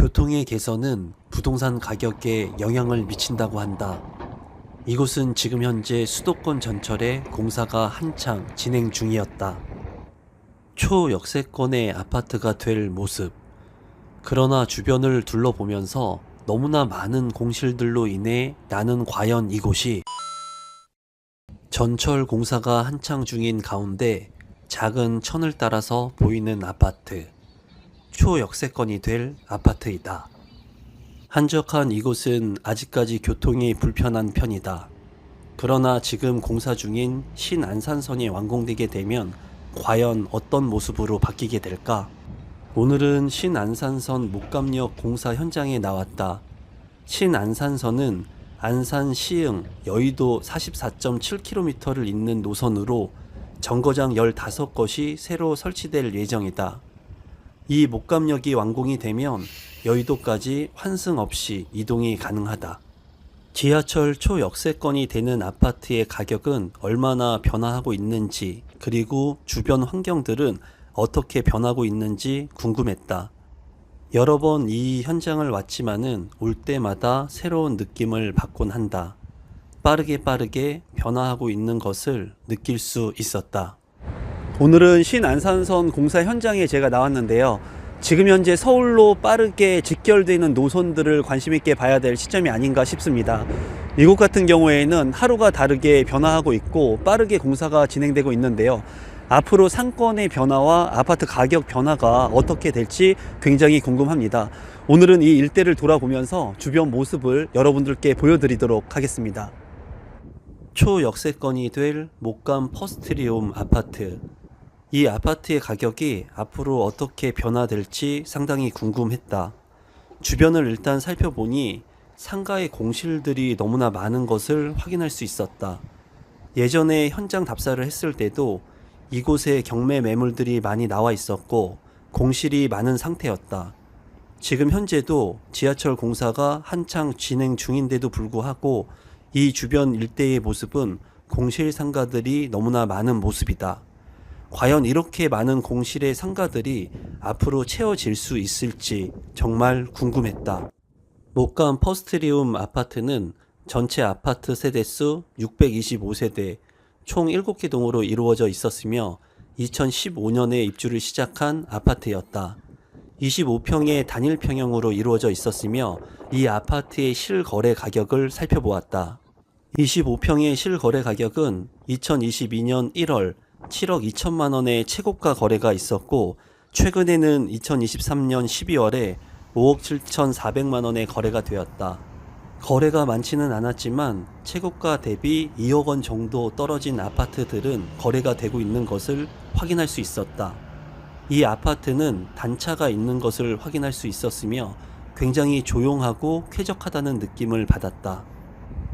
교통의 개선은 부동산 가격에 영향을 미친다고 한다. 이곳은 지금 현재 수도권 전철에 공사가 한창 진행 중이었다. 초역세권의 아파트가 될 모습. 그러나 주변을 둘러보면서 너무나 많은 공실들로 인해 나는 과연 이곳이 전철 공사가 한창 중인 가운데 작은 천을 따라서 보이는 아파트. 초역세권이 될 아파트이다. 한적한 이곳은 아직까지 교통이 불편한 편이다. 그러나 지금 공사 중인 신안산선이 완공되게 되면 과연 어떤 모습으로 바뀌게 될까? 오늘은 신안산선 목감역 공사 현장에 나왔다. 신안산선은 안산 시흥 여의도 44.7km를 잇는 노선으로 정거장 15곳이 새로 설치될 예정이다. 이 목감역이 완공이 되면 여의도까지 환승 없이 이동이 가능하다. 지하철 초역세권이 되는 아파트의 가격은 얼마나 변화하고 있는지, 그리고 주변 환경들은 어떻게 변하고 있는지 궁금했다. 여러 번 이 현장을 왔지만은 올 때마다 새로운 느낌을 받곤 한다. 빠르게 변화하고 있는 것을 느낄 수 있었다. 오늘은 신안산선 공사 현장에 제가 나왔는데요. 지금 현재 서울로 빠르게 직결되는 노선들을 관심 있게 봐야 될 시점이 아닌가 싶습니다. 이곳 같은 경우에는 하루가 다르게 변화하고 있고 빠르게 공사가 진행되고 있는데요. 앞으로 상권의 변화와 아파트 가격 변화가 어떻게 될지 굉장히 궁금합니다. 오늘은 이 일대를 돌아보면서 주변 모습을 여러분들께 보여드리도록 하겠습니다. 초역세권이 될 목감 퍼스트리움 아파트. 이 아파트의 가격이 앞으로 어떻게 변화될지 상당히 궁금했다. 주변을 일단 살펴보니 상가의 공실들이 너무나 많은 것을 확인할 수 있었다. 예전에 현장 답사를 했을 때도 이곳에 경매 매물들이 많이 나와 있었고 공실이 많은 상태였다. 지금 현재도 지하철 공사가 한창 진행 중인데도 불구하고 이 주변 일대의 모습은 공실 상가들이 너무나 많은 모습이다. 과연 이렇게 많은 공실의 상가들이 앞으로 채워질 수 있을지 정말 궁금했다. 목감 퍼스트리움 아파트는 전체 아파트 세대수 625세대, 총 7개 동으로 이루어져 있었으며 2015년에 입주를 시작한 아파트였다. 25평의 단일 평형으로 이루어져 있었으며 이 아파트의 실거래 가격을 살펴보았다. 25평의 실거래 가격은 2022년 1월 7억 2천만 원의 최고가 거래가 있었고 최근에는 2023년 12월에 5억 7천4백만 원의 거래가 되었다. 거래가 많지는 않았지만 최고가 대비 2억 원 정도 떨어진 아파트들은 거래가 되고 있는 것을 확인할 수 있었다. 이 아파트는 단차가 있는 것을 확인할 수 있었으며 굉장히 조용하고 쾌적하다는 느낌을 받았다.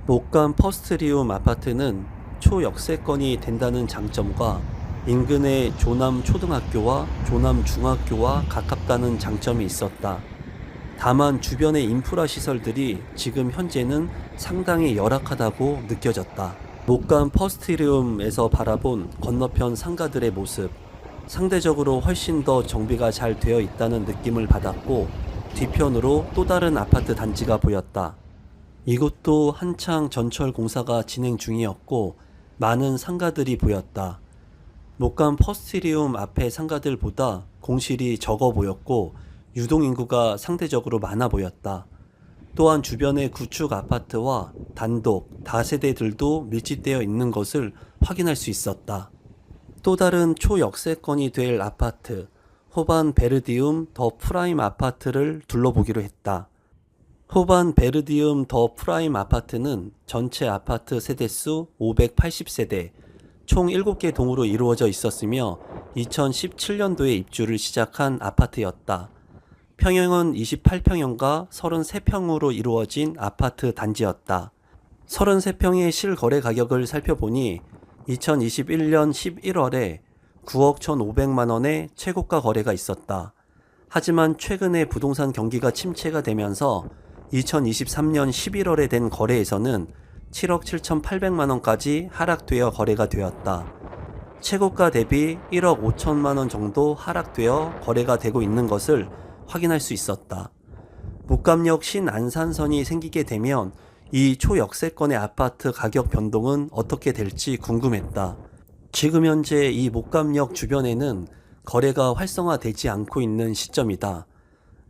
목감 퍼스트리움 아파트는 초역세권이 된다는 장점과 인근의 조남 초등학교와 조남 중학교와 가깝다는 장점이 있었다. 다만 주변의 인프라 시설들이 지금 현재는 상당히 열악하다고 느껴졌다. 목감 퍼스트리움에서 바라본 건너편 상가들의 모습, 상대적으로 훨씬 더 정비가 잘 되어 있다는 느낌을 받았고 뒤편으로 또 다른 아파트 단지가 보였다. 이곳도 한창 전철 공사가 진행 중이었고 많은 상가들이 보였다. 목감 퍼스트리움 앞의 상가들보다 공실이 적어 보였고 유동인구가 상대적으로 많아 보였다. 또한 주변의 구축 아파트와 단독, 다세대들도 밀집되어 있는 것을 확인할 수 있었다. 또 다른 초역세권이 될 아파트, 호반 베르디움 더 프라임 아파트를 둘러보기로 했다. 호반 베르디움 더 프라임 아파트는 전체 아파트 세대수 580세대, 총 7개 동으로 이루어져 있었으며 2017년도에 입주를 시작한 아파트였다. 평형은 28평형과 33평으로 이루어진 아파트 단지였다. 33평의 실거래 가격을 살펴보니 2021년 11월에 9억 1,500만 원의 최고가 거래가 있었다. 하지만 최근에 부동산 경기가 침체가 되면서 2023년 11월에 된 거래에서는 7억 7,800만 원까지 하락되어 거래가 되었다. 최고가 대비 1억 5천만 원 정도 하락되어 거래가 되고 있는 것을 확인할 수 있었다. 목감역 신안산선이 생기게 되면 이 초역세권의 아파트 가격 변동은 어떻게 될지 궁금했다. 지금 현재 이 목감역 주변에는 거래가 활성화되지 않고 있는 시점이다.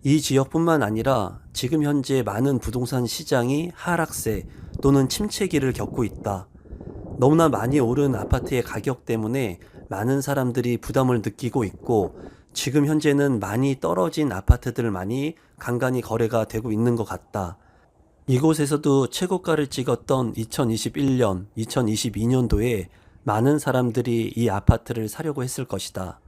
이 지역뿐만 아니라 지금 현재 많은 부동산 시장이 하락세 또는 침체기를 겪고 있다. 너무나 많이 오른 아파트의 가격 때문에 많은 사람들이 부담을 느끼고 있고, 지금 현재는 많이 떨어진 아파트들만이 간간히 거래가 되고 있는 것 같다. 이곳에서도 최고가를 찍었던 2021년, 2022년도에 많은 사람들이 이 아파트를 사려고 했을 것이다.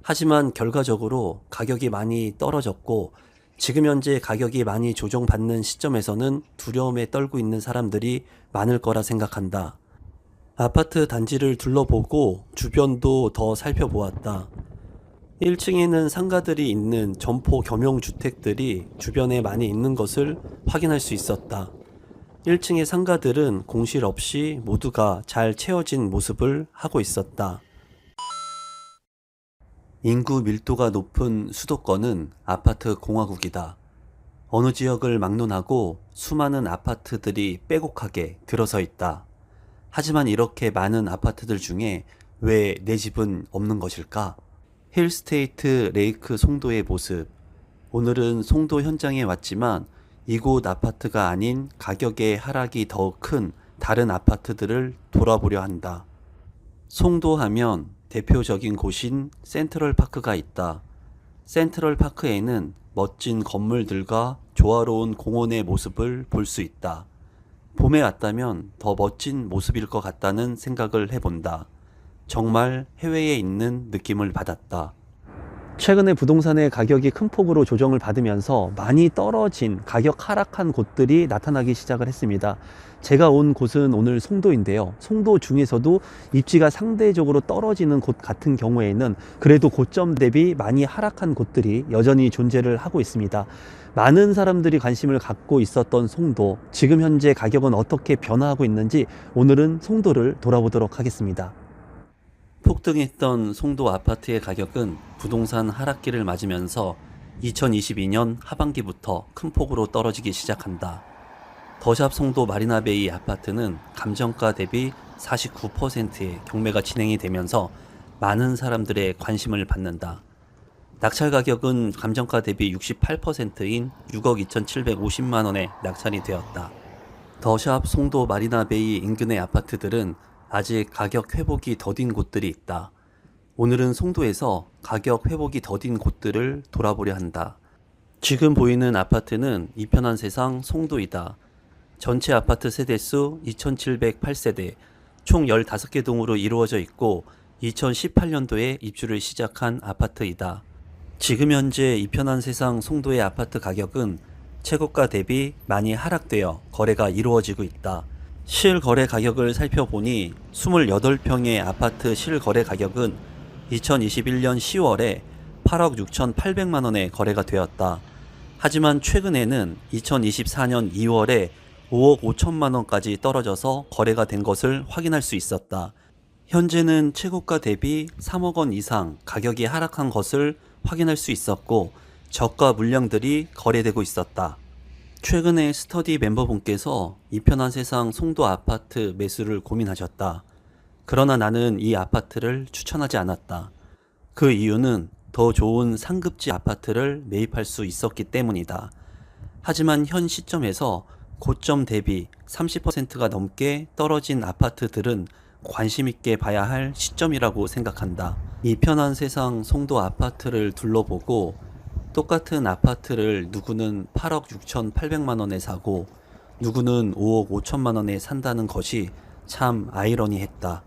하지만 결과적으로 가격이 많이 떨어졌고, 지금 현재 가격이 많이 조정받는 시점에서는 두려움에 떨고 있는 사람들이 많을 거라 생각한다. 아파트 단지를 둘러보고 주변도 더 살펴보았다. 1층에는 상가들이 있는 점포 겸용주택들이 주변에 많이 있는 것을 확인할 수 있었다. 1층의 상가들은 공실 없이 모두가 잘 채워진 모습을 하고 있었다. 인구 밀도가 높은 수도권은 아파트 공화국이다. 어느 지역을 막론하고 수많은 아파트들이 빼곡하게 들어서 있다. 하지만 이렇게 많은 아파트들 중에 왜 내 집은 없는 것일까? 힐스테이트 레이크 송도의 모습. 오늘은 송도 현장에 왔지만 이곳 아파트가 아닌 가격의 하락이 더 큰 다른 아파트들을 돌아보려 한다. 송도 하면 대표적인 곳인 센트럴파크가 있다. 센트럴파크에는 멋진 건물들과 조화로운 공원의 모습을 볼 수 있다. 봄에 왔다면 더 멋진 모습일 것 같다는 생각을 해본다. 정말 해외에 있는 느낌을 받았다. 최근에 부동산의 가격이 큰 폭으로 조정을 받으면서 많이 떨어진 가격 하락한 곳들이 나타나기 시작을 했습니다. 제가 온 곳은 오늘 송도인데요. 송도 중에서도 입지가 상대적으로 떨어지는 곳 같은 경우에는 그래도 고점 대비 많이 하락한 곳들이 여전히 존재를 하고 있습니다. 많은 사람들이 관심을 갖고 있었던 송도, 지금 현재 가격은 어떻게 변화하고 있는지 오늘은 송도를 돌아보도록 하겠습니다. 폭등했던 송도 아파트의 가격은 부동산 하락기를 맞으면서 2022년 하반기부터 큰 폭으로 떨어지기 시작한다. 더샵 송도 마리나베이 아파트는 감정가 대비 49%의 경매가 진행이 되면서 많은 사람들의 관심을 받는다. 낙찰 가격은 감정가 대비 68%인 6억 2,750만 원에 낙찰이 되었다. 더샵 송도 마리나베이 인근의 아파트들은 아직 가격 회복이 더딘 곳들이 있다. 오늘은 송도에서 가격 회복이 더딘 곳들을 돌아보려 한다. 지금 보이는 아파트는 이편한 세상 송도이다. 전체 아파트 세대수 2,708세대, 총 15개 동으로 이루어져 있고 2018년도에 입주를 시작한 아파트이다. 지금 현재 이편한 세상 송도의 아파트 가격은 최고가 대비 많이 하락되어 거래가 이루어지고 있다. 실거래 가격을 살펴보니 28평의 아파트 실거래 가격은 2021년 10월에 8억 6,800만 원에 거래가 되었다. 하지만 최근에는 2024년 2월에 5억 5천만 원까지 떨어져서 거래가 된 것을 확인할 수 있었다. 현재는 최고가 대비 3억 원 이상 가격이 하락한 것을 확인할 수 있었고 저가 물량들이 거래되고 있었다. 최근에 스터디 멤버분께서 이편한 세상 송도 아파트 매수를 고민하셨다. 그러나 나는 이 아파트를 추천하지 않았다. 그 이유는 더 좋은 상급지 아파트를 매입할 수 있었기 때문이다. 하지만 현 시점에서 고점 대비 30%가 넘게 떨어진 아파트들은 관심 있게 봐야 할 시점이라고 생각한다. 이편한 세상 송도 아파트를 둘러보고 똑같은 아파트를 누구는 8억 6,800만 원에 사고 누구는 5억 5천만 원에 산다는 것이 참 아이러니했다.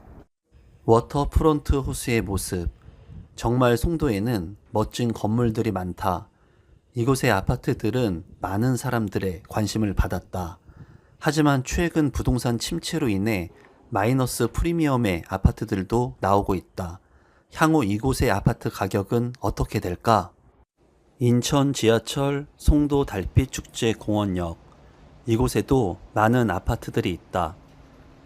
워터프론트 호수의 모습. 정말 송도에는 멋진 건물들이 많다. 이곳의 아파트들은 많은 사람들의 관심을 받았다. 하지만 최근 부동산 침체로 인해 마이너스 프리미엄의 아파트들도 나오고 있다. 향후 이곳의 아파트 가격은 어떻게 될까? 인천 지하철 송도 달빛축제공원역. 이곳에도 많은 아파트들이 있다.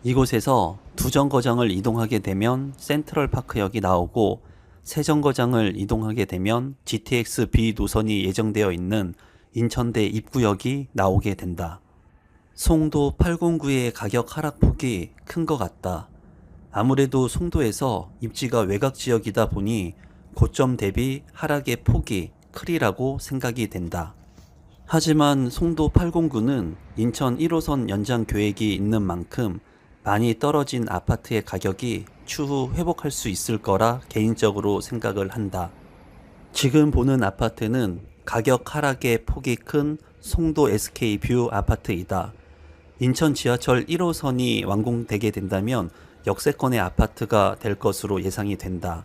이곳에서 두 정거장을 이동하게 되면 센트럴파크역이 나오고 세 정거장을 이동하게 되면 GTX B 노선이 예정되어 있는 인천대 입구역이 나오게 된다. 송도 809의 가격 하락폭이 큰 것 같다. 아무래도 송도에서 입지가 외곽 지역이다 보니 고점 대비 하락의 폭이 크리라고 생각이 된다. 하지만 송도 809는 인천 1호선 연장 계획이 있는 만큼 많이 떨어진 아파트의 가격이 추후 회복할 수 있을 거라 개인적으로 생각을 한다. 지금 보는 아파트는 가격 하락의 폭이 큰 송도 SK뷰 아파트이다. 인천 지하철 1호선이 완공되게 된다면 역세권의 아파트가 될 것으로 예상이 된다.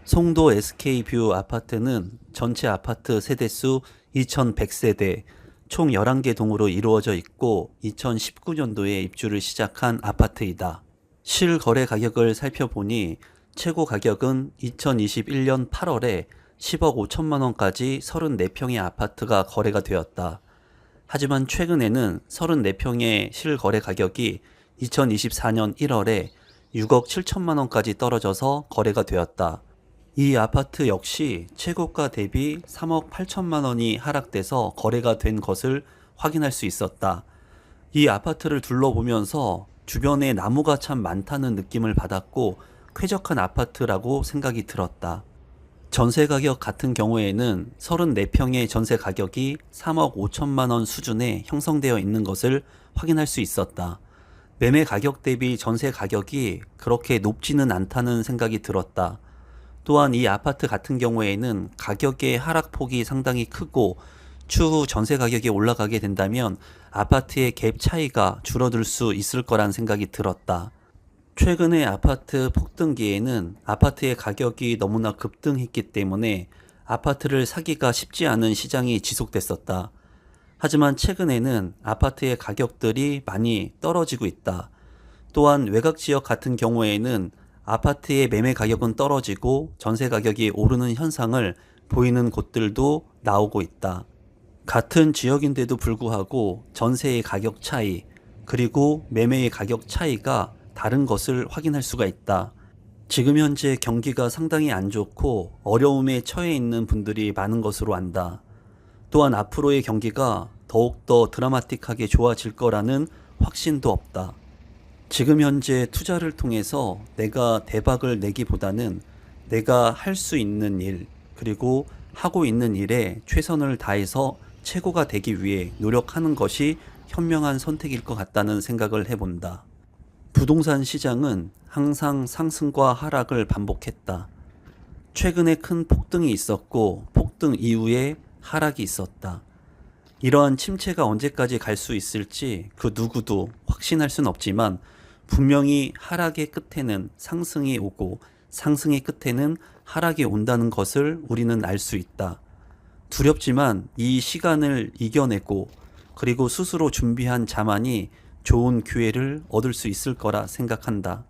송도 SK뷰 아파트는 전체 아파트 세대수 2100세대, 총 11개 동으로 이루어져 있고 2019년도에 입주를 시작한 아파트이다. 실거래 가격을 살펴보니 최고 가격은 2021년 8월에 10억 5천만 원까지 34평의 아파트가 거래가 되었다. 하지만 최근에는 34평의 실거래 가격이 2024년 1월에 6억 7천만 원까지 떨어져서 거래가 되었다. 이 아파트 역시 최고가 대비 3억 8천만 원이 하락돼서 거래가 된 것을 확인할 수 있었다. 이 아파트를 둘러보면서 주변에 나무가 참 많다는 느낌을 받았고 쾌적한 아파트라고 생각이 들었다. 전세 가격 같은 경우에는 34평의 전세 가격이 3억 5천만 원 수준에 형성되어 있는 것을 확인할 수 있었다. 매매 가격 대비 전세 가격이 그렇게 높지는 않다는 생각이 들었다. 또한 이 아파트 같은 경우에는 가격의 하락폭이 상당히 크고 추후 전세 가격이 올라가게 된다면 아파트의 갭 차이가 줄어들 수 있을 거란 생각이 들었다. 최근의 아파트 폭등기에는 아파트의 가격이 너무나 급등했기 때문에 아파트를 사기가 쉽지 않은 시장이 지속됐었다. 하지만 최근에는 아파트의 가격들이 많이 떨어지고 있다. 또한 외곽 지역 같은 경우에는 아파트의 매매 가격은 떨어지고 전세 가격이 오르는 현상을 보이는 곳들도 나오고 있다. 같은 지역인데도 불구하고 전세의 가격 차이, 그리고 매매의 가격 차이가 다른 것을 확인할 수가 있다. 지금 현재 경기가 상당히 안 좋고 어려움에 처해 있는 분들이 많은 것으로 안다. 또한 앞으로의 경기가 더욱더 드라마틱하게 좋아질 거라는 확신도 없다. 지금 현재 투자를 통해서 내가 대박을 내기보다는 내가 할 수 있는 일, 그리고 하고 있는 일에 최선을 다해서 최고가 되기 위해 노력하는 것이 현명한 선택일 것 같다는 생각을 해본다. 부동산 시장은 항상 상승과 하락을 반복했다. 최근에 큰 폭등이 있었고 폭등 이후에 하락이 있었다. 이러한 침체가 언제까지 갈 수 있을지 그 누구도 확신할 순 없지만 분명히 하락의 끝에는 상승이 오고 상승의 끝에는 하락이 온다는 것을 우리는 알 수 있다. 두렵지만 이 시간을 이겨내고 그리고 스스로 준비한 자만이 좋은 기회를 얻을 수 있을 거라 생각한다.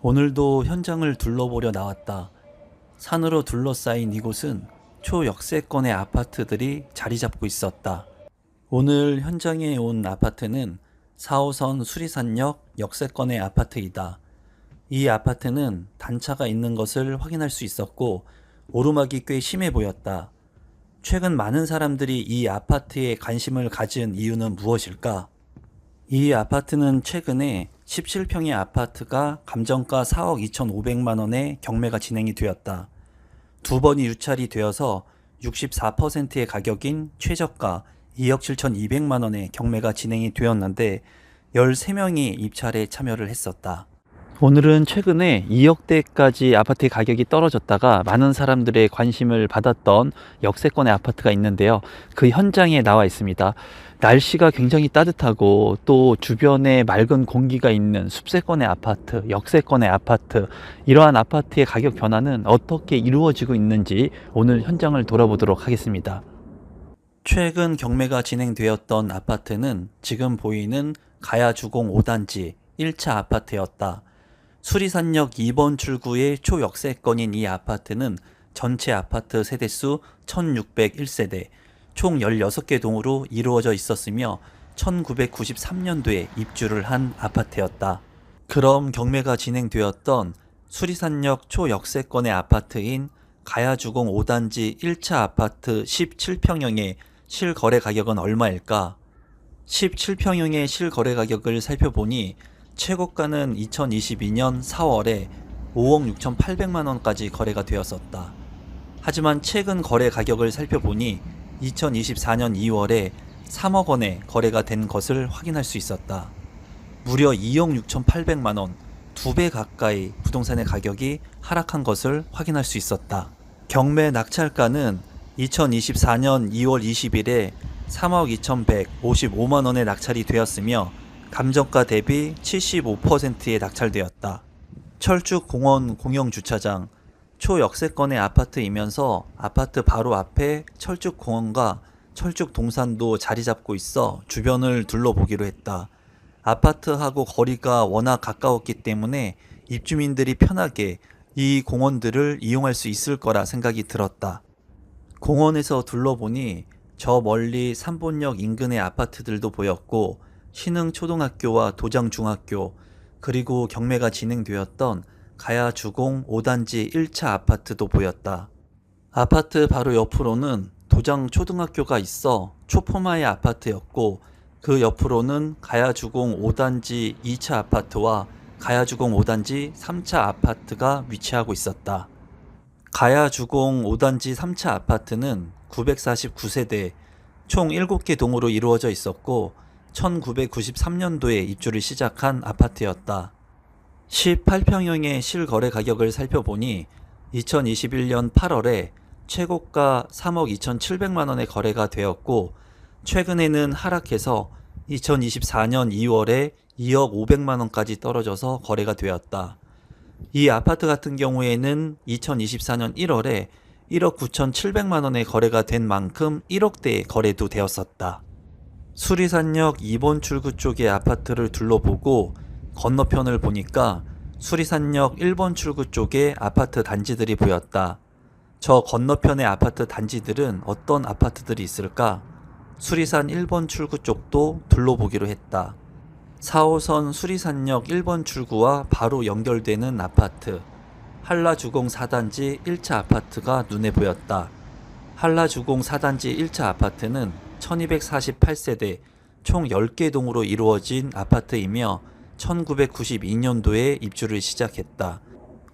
오늘도 현장을 둘러보려 나왔다. 산으로 둘러싸인 이곳은 초역세권의 아파트들이 자리 잡고 있었다. 오늘 현장에 온 아파트는 4호선 수리산역 역세권의 아파트이다. 이 아파트는 단차가 있는 것을 확인할 수 있었고 오르막이 꽤 심해 보였다. 최근 많은 사람들이 이 아파트에 관심을 가진 이유는 무엇일까? 이 아파트는 최근에 17평의 아파트가 감정가 4억 2,500만 원에 경매가 진행이 되었다. 두 번이 유찰이 되어서 64%의 가격인 최저가 2억 7,200만 원의 경매가 진행이 되었는데 13명이 입찰에 참여를 했었다. 오늘은 최근에 2억대까지 아파트의 가격이 떨어졌다가 많은 사람들의 관심을 받았던 역세권의 아파트가 있는데요. 그 현장에 나와 있습니다. 날씨가 굉장히 따뜻하고 또 주변에 맑은 공기가 있는 숲세권의 아파트, 역세권의 아파트, 이러한 아파트의 가격 변화는 어떻게 이루어지고 있는지 오늘 현장을 돌아보도록 하겠습니다. 최근 경매가 진행되었던 아파트는 지금 보이는 가야주공 5단지 1차 아파트였다. 수리산역 2번 출구의 초역세권인 이 아파트는 전체 아파트 세대수 1601세대, 총 16개 동으로 이루어져 있었으며 1993년도에 입주를 한 아파트였다. 그럼 경매가 진행되었던 수리산역 초역세권의 아파트인 가야주공 5단지 1차 아파트 17평형의 실거래 가격은 얼마일까? 17평형의 실거래 가격을 살펴보니 최고가는 2022년 4월에 5억 6,800만 원까지 거래가 되었었다. 하지만 최근 거래 가격을 살펴보니 2024년 2월에 3억 원에 거래가 된 것을 확인할 수 있었다. 무려 2억 6,800만 원, 2배 가까이 부동산의 가격이 하락한 것을 확인할 수 있었다. 경매 낙찰가는 2024년 2월 20일에 3억 2,155만 원에 낙찰이 되었으며 감정가 대비 75%에 낙찰되었다. 철쭉공원 공영주차장, 초역세권의 아파트이면서 아파트 바로 앞에 철쭉공원과 철쭉동산도 자리 잡고 있어 주변을 둘러보기로 했다. 아파트하고 거리가 워낙 가까웠기 때문에 입주민들이 편하게 이 공원들을 이용할 수 있을 거라 생각이 들었다. 공원에서 둘러보니 저 멀리 삼본역 인근의 아파트들도 보였고 신흥초등학교와 도장중학교 그리고 경매가 진행되었던 가야주공 5단지 1차 아파트도 보였다. 아파트 바로 옆으로는 도장초등학교가 있어 초포마의 아파트였고 그 옆으로는 가야주공 5단지 2차 아파트와 가야주공 5단지 3차 아파트가 위치하고 있었다. 가야주공 5단지 3차 아파트는 949세대 총 7개 동으로 이루어져 있었고 1993년도에 입주를 시작한 아파트였다. 18평형의 실거래 가격을 살펴보니 2021년 8월에 최고가 3억 2,700만 원에 거래가 되었고 최근에는 하락해서 2024년 2월에 2억 500만 원까지 떨어져서 거래가 되었다. 이 아파트 같은 경우에는 2024년 1월에 1억 9,700만 원에 거래가 된 만큼 1억대에 거래도 되었었다. 수리산역 2번 출구 쪽의 아파트를 둘러보고 건너편을 보니까 수리산역 1번 출구 쪽에 아파트 단지들이 보였다. 저 건너편의 아파트 단지들은 어떤 아파트들이 있을까? 수리산 1번 출구 쪽도 둘러보기로 했다. 4호선 수리산역 1번 출구와 바로 연결되는 아파트 한라주공 4단지 1차 아파트가 눈에 보였다. 한라주공 4단지 1차 아파트는 1248세대 총 10개 동으로 이루어진 아파트이며 1992년도에 입주를 시작했다.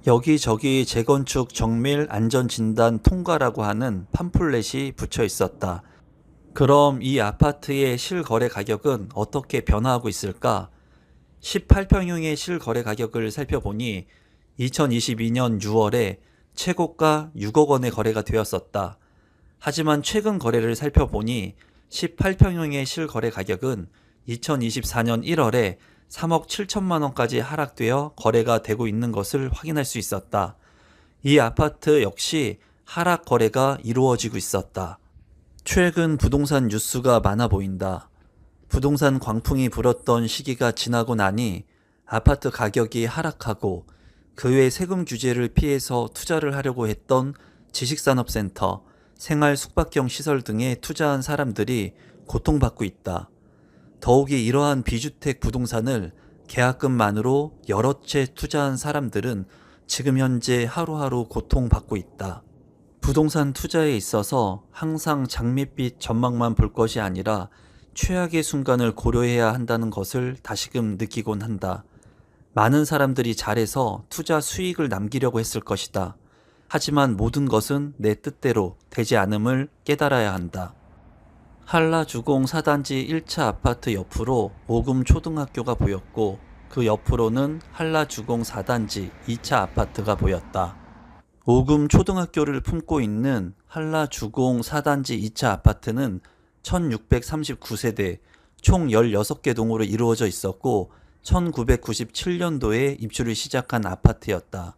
여기저기 재건축 정밀 안전진단 통과라고 하는 팜플렛이 붙여 있었다. 그럼 이 아파트의 실거래 가격은 어떻게 변화하고 있을까? 18평형의 실거래 가격을 살펴보니 2022년 6월에 최고가 6억 원에 거래가 되었었다. 하지만 최근 거래를 살펴보니 18평형의 실거래 가격은 2024년 1월에 3억 7천만 원까지 하락되어 거래가 되고 있는 것을 확인할 수 있었다. 이 아파트 역시 하락 거래가 이루어지고 있었다. 최근 부동산 뉴스가 많아 보인다. 부동산 광풍이 불었던 시기가 지나고 나니 아파트 가격이 하락하고 그 외 세금 규제를 피해서 투자를 하려고 했던 지식산업센터, 생활 숙박형 시설 등에 투자한 사람들이 고통받고 있다. 더욱이 이러한 비주택 부동산을 계약금만으로 여러 채 투자한 사람들은 지금 현재 하루하루 고통받고 있다. 부동산 투자에 있어서 항상 장밋빛 전망만 볼 것이 아니라 최악의 순간을 고려해야 한다는 것을 다시금 느끼곤 한다. 많은 사람들이 잘해서 투자 수익을 남기려고 했을 것이다. 하지만 모든 것은 내 뜻대로 되지 않음을 깨달아야 한다. 한라주공 4단지 1차 아파트 옆으로 오금 초등학교가 보였고 그 옆으로는 한라주공 4단지 2차 아파트가 보였다. 오금 초등학교를 품고 있는 한라주공 4단지 2차 아파트는 1639세대 총 16개 동으로 이루어져 있었고 1997년도에 입주를 시작한 아파트였다.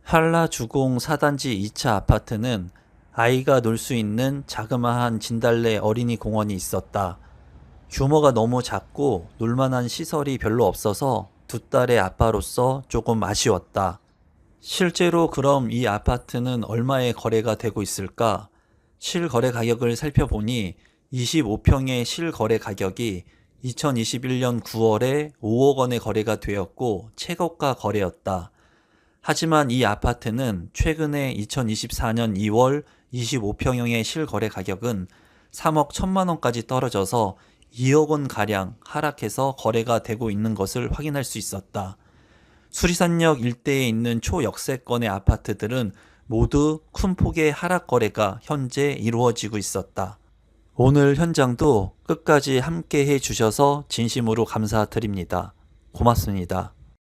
한라주공 4단지 2차 아파트는 아이가 놀 수 있는 자그마한 진달래 어린이 공원이 있었다. 규모가 너무 작고 놀만한 시설이 별로 없어서 두 딸의 아빠로서 조금 아쉬웠다. 실제로 그럼 이 아파트는 얼마에 거래가 되고 있을까? 실거래 가격을 살펴보니 25평의 실거래 가격이 2021년 9월에 5억 원에 거래가 되었고 최고가 거래였다. 하지만 이 아파트는 최근에 2024년 2월 25평형의 실거래 가격은 3억 1천만 원까지 떨어져서 2억 원 가량 하락해서 거래가 되고 있는 것을 확인할 수 있었다. 수리산역 일대에 있는 초역세권의 아파트들은 모두 큰 폭의 하락 거래가 현재 이루어지고 있었다. 오늘 현장도 끝까지 함께 해주셔서 진심으로 감사드립니다. 고맙습니다.